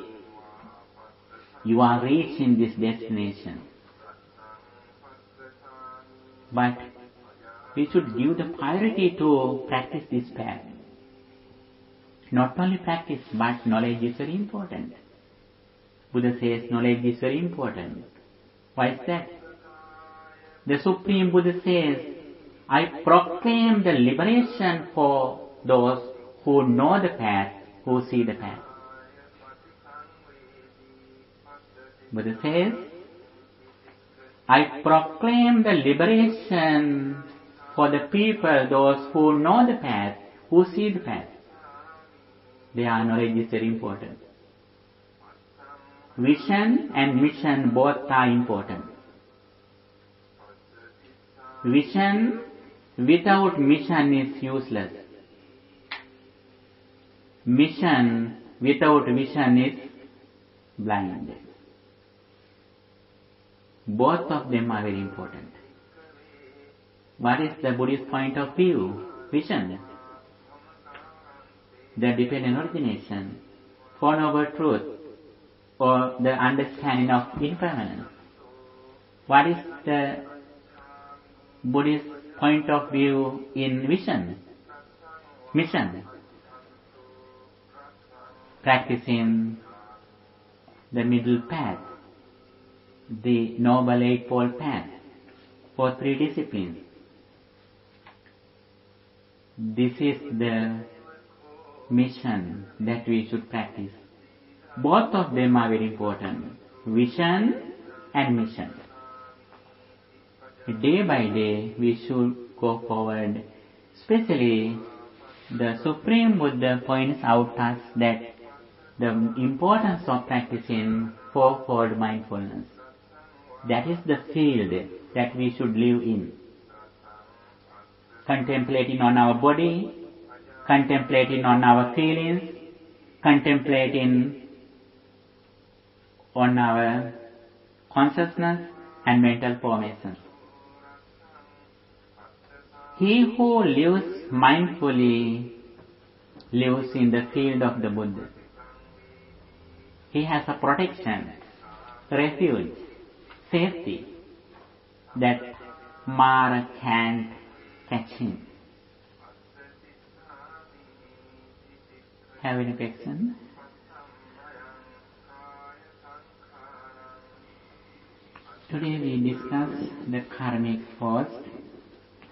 you are reaching this destination. But we should give the priority to practice this path. Not only practice, but knowledge is very important. Buddha says knowledge is very important. Why is that? The Supreme Buddha says, I proclaim the liberation for those who know the path, who see the path. Buddha says, I proclaim the liberation for the people, those who know the path, who see the path. Their knowledge is very important. Vision and mission both are important. Vision without mission is useless. Mission without vision is blind. Both of them are very important. What is the Buddhist point of view? Vision. The dependent origination, Four Noble Truth, or the understanding of impermanence. What is the Buddhist point of view in vision? Mission. Practicing the middle path, the Noble Eightfold Path, for 3 disciplines. This is the mission that we should practice. Both of them are very important. Vision and mission. Day by day we should go forward. Especially the Supreme Buddha points out us that the importance of practicing fourfold mindfulness. That is the field that we should live in. Contemplating on our body, contemplating on our feelings, contemplating on our consciousness and mental formations. He who lives mindfully lives in the field of the Buddha. He has a protection, refuge, safety. that Mara can't catch him. Have any question? Today we discuss the karmic force,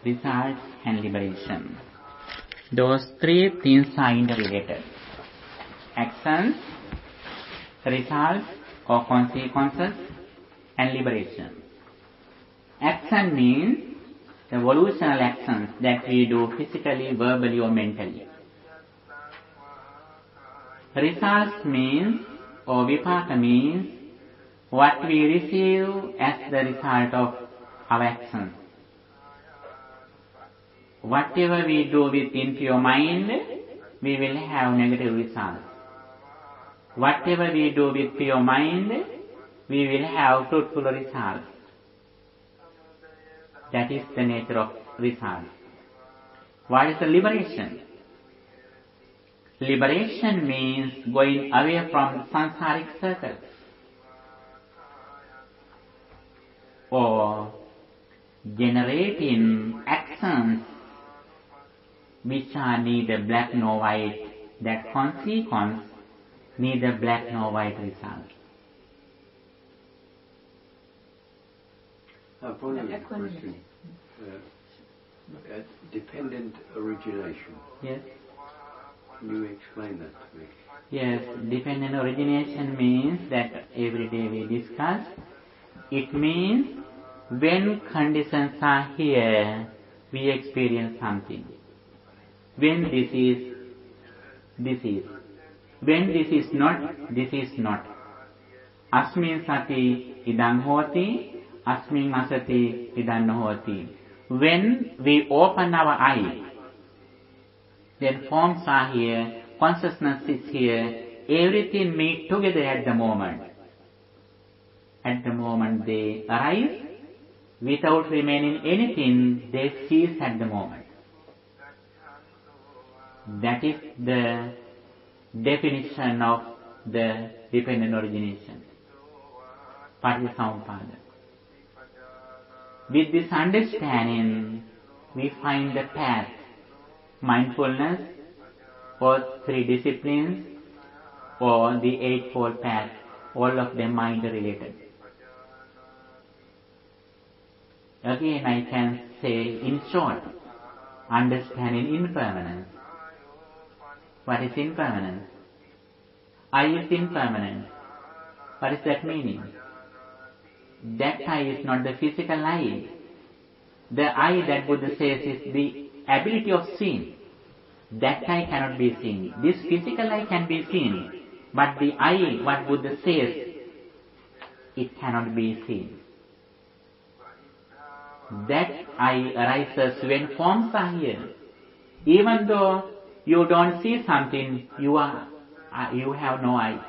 results and liberation. Those three things are interrelated. Actions, results or consequences, and liberation. Action means the evolutional actions that we do physically, verbally or mentally. Results means, or vipaka means, what we receive as the result of our actions. Whatever we do with impure mind, we will have negative results. Whatever we do with pure mind, we will have fruitful results. That is the nature of result. What is the liberation? Liberation means going away from samsaric circle, or generating actions which are neither black nor white. That consequence, neither black nor white result. Following question. Dependent origination. Yes. Can you explain that to me? Yes, dependent origination means that every day we discuss. It means when conditions are here, we experience something. When this is. When this is not, this is not. Asmin sati idang hoti, asmin asati idang hoti. When we open our eye, then forms are here, consciousness is here, everything meet together at the moment. At the moment they arise, without remaining anything, they cease at the moment. That is the definition of the dependent origination. Patisampada. With this understanding, we find the path, mindfulness, or three disciplines, or the eightfold path. All of them are interrelated. Again, I can say in short, understanding impermanence. What is impermanence? I is impermanent. What is that meaning? That I is not the physical I. The I that Buddha says is the ability of seeing. That I cannot be seen. This physical I can be seen. But the I, what Buddha says, it cannot be seen. That I arises when forms are here. Even though you don't see something, you have no eye.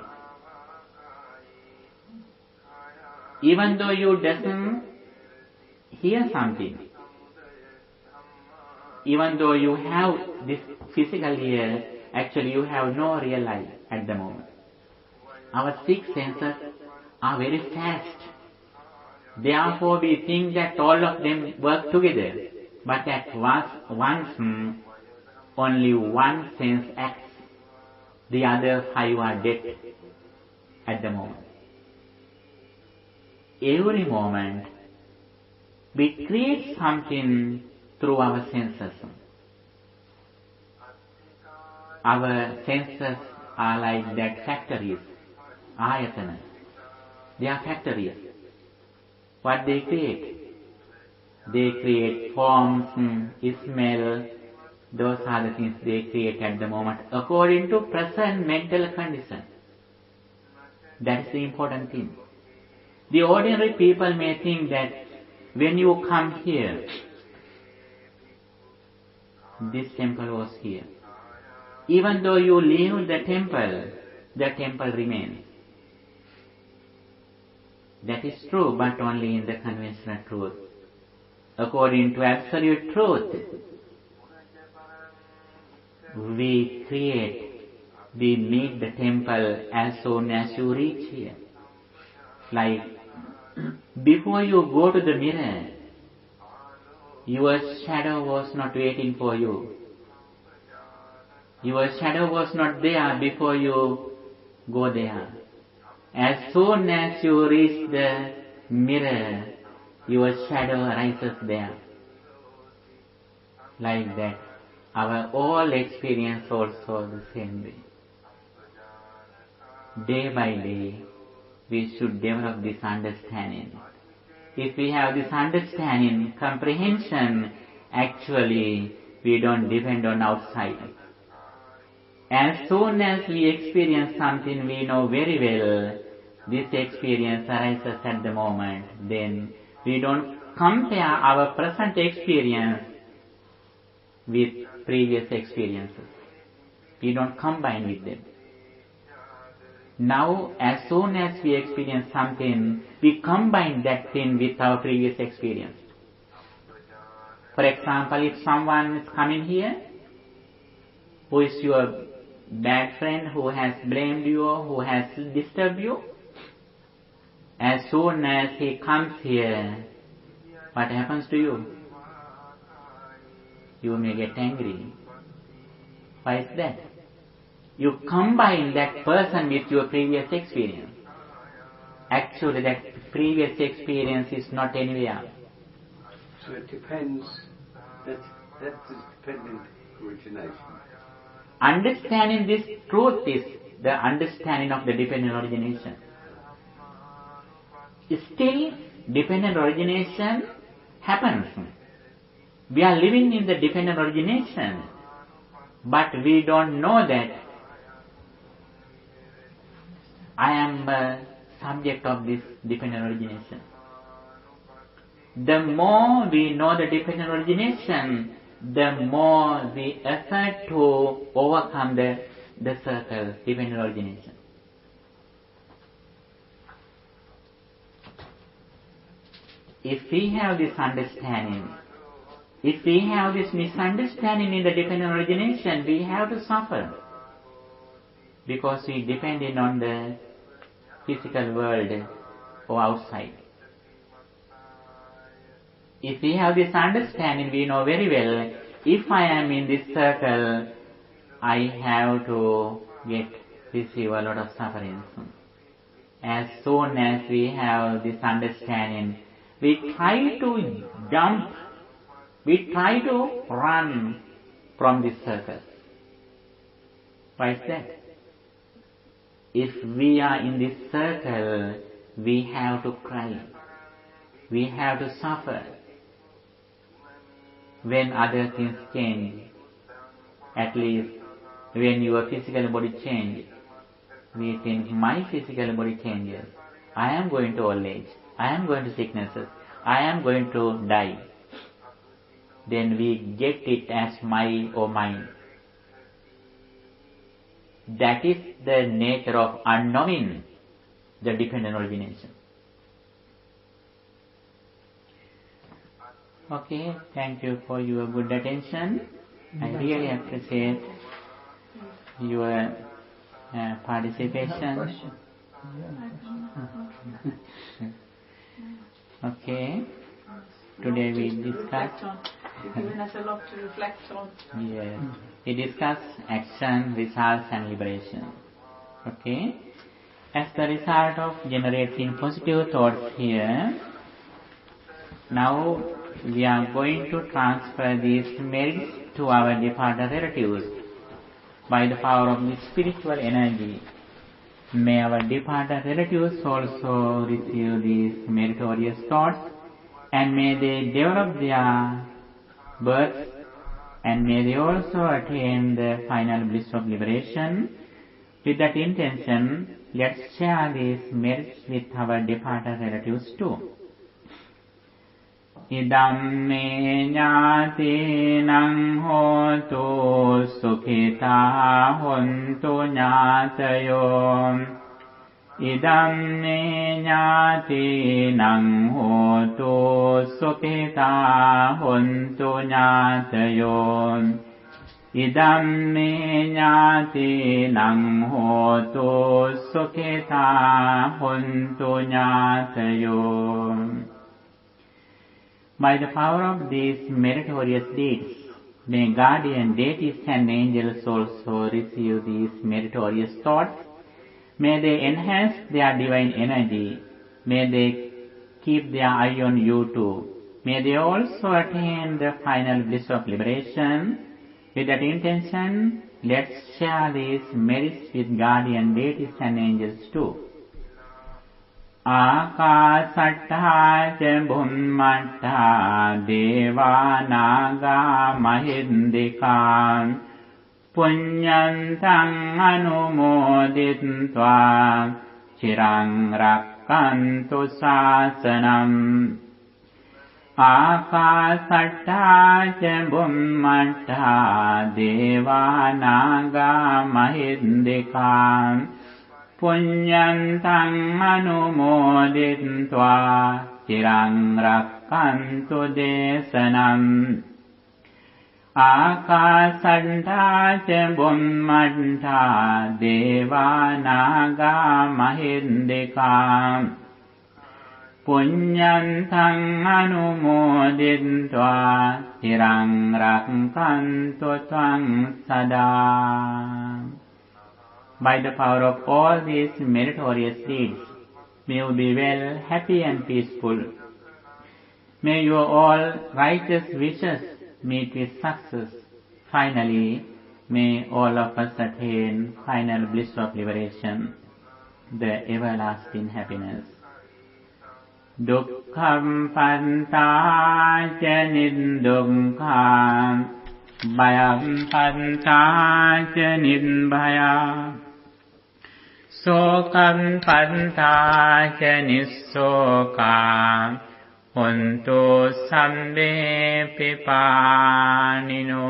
Even though you doesn't hear something, even though you have this physical ear, actually you have no real eye at the moment. Our six senses are very fast. Therefore we think that all of them work together. But at once only one sense acts. The other five are dead at the moment. Every moment we create something through our senses. Our senses are like that factories, ayatana. They are factories. What they create? They create forms, smell. Those are the things they create at the moment according to present mental condition. That is the important thing. The ordinary people may think that when you come here, this temple was here. Even though you leave the temple remains. That is true, but only in the conventional truth. According to absolute truth, we meet the temple as soon as you reach here. Like, before you go to the mirror, your shadow was not waiting for you. Your shadow was not there before you go there. As soon as you reach the mirror, your shadow rises there. Like that, our all experience also the same way. Day by day, we should develop this understanding. If we have this understanding, comprehension, actually we don't depend on outside. As soon as we experience something we know very well, this experience arises at the moment, then we don't compare our present experience with previous experiences. We don't combine with them. Now, as soon as we experience something, we combine that thing with our previous experience. For example, if someone is coming here, who is your bad friend, who has blamed you, who has disturbed you, as soon as he comes here, what happens to you? You may get angry. Why is that? You combine that person with your previous experience. Actually, that previous experience is not anywhere. So it depends. That's dependent origination. Understanding this truth is the understanding of the dependent origination. Still, dependent origination happens. We are living in the dependent origination, but we don't know that I am a subject of this dependent origination. The more we know the dependent origination, the more we effort to overcome the circle, dependent origination. If we have this understanding, if we have this misunderstanding in the dependent origination, we have to suffer. Because we depend on the physical world or outside. If we have this understanding, we know very well, if I am in this circle, I have to receive a lot of sufferings. As soon as we have this understanding, we try to jump, we try to run from this circle. Why is that? If we are in this circle, we have to cry. We have to suffer. When other things change, at least when your physical body changes, we think my physical body changes. I am going to old age. I am going to sicknesses. I am going to die. Then we get it as my or mine. That is the nature of unknowing the dependent origination. Okay, thank you for your good attention. I really appreciate your participation. Okay, today we discussed. You've given us a lot to reflect on. Yes, we discussed action, results, and liberation. Okay, as the result of generating positive thoughts here, now we are going to transfer these merits to our departed relatives by the power of the spiritual energy. May our departed relatives also receive these meritorious thoughts, and may they develop their birth, and may they also attain the final bliss of liberation. With that intention, let's share these merits with our departed relatives too. Idam me jnātīnaṁ hotu sukhitā hontu jnātayo. Idam me jnātīnaṁ hotu sukhitā hontu jnātayo. Idam me jnātīnaṁ hotu sukhitā hontu jnātayo. By the power of these meritorious deeds, may guardian deities and angels also receive these meritorious thoughts. May they enhance their divine energy. May they keep their eye on you too. May they also attain the final bliss of liberation. With that intention, let's share these merits with guardian deities and angels too. Akasattha ca bhummattha deva naga mahindika punyantang anumoditva chirang rakkantu sasanam. Akasattha ca bhummattha deva naga mahindika punyantang anumoditva chirang rakkantu desanam. Akasattha ca bhummattha deva naga mahindika punyantang anumoditva chirang rakkantu tvang sada. By the power of all these meritorious deeds, may you be well, happy and peaceful. May your all righteous wishes meet with success. Finally, may all of us attain final bliss of liberation, the everlasting happiness. Dukkham panta ca niddukkha bhayam panta ca nidbhaya sokam panta ca nissoka hontu sabbe pipanino.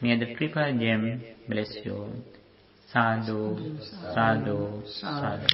May the triple gem bless you. Sadhu, sadhu, sadhu.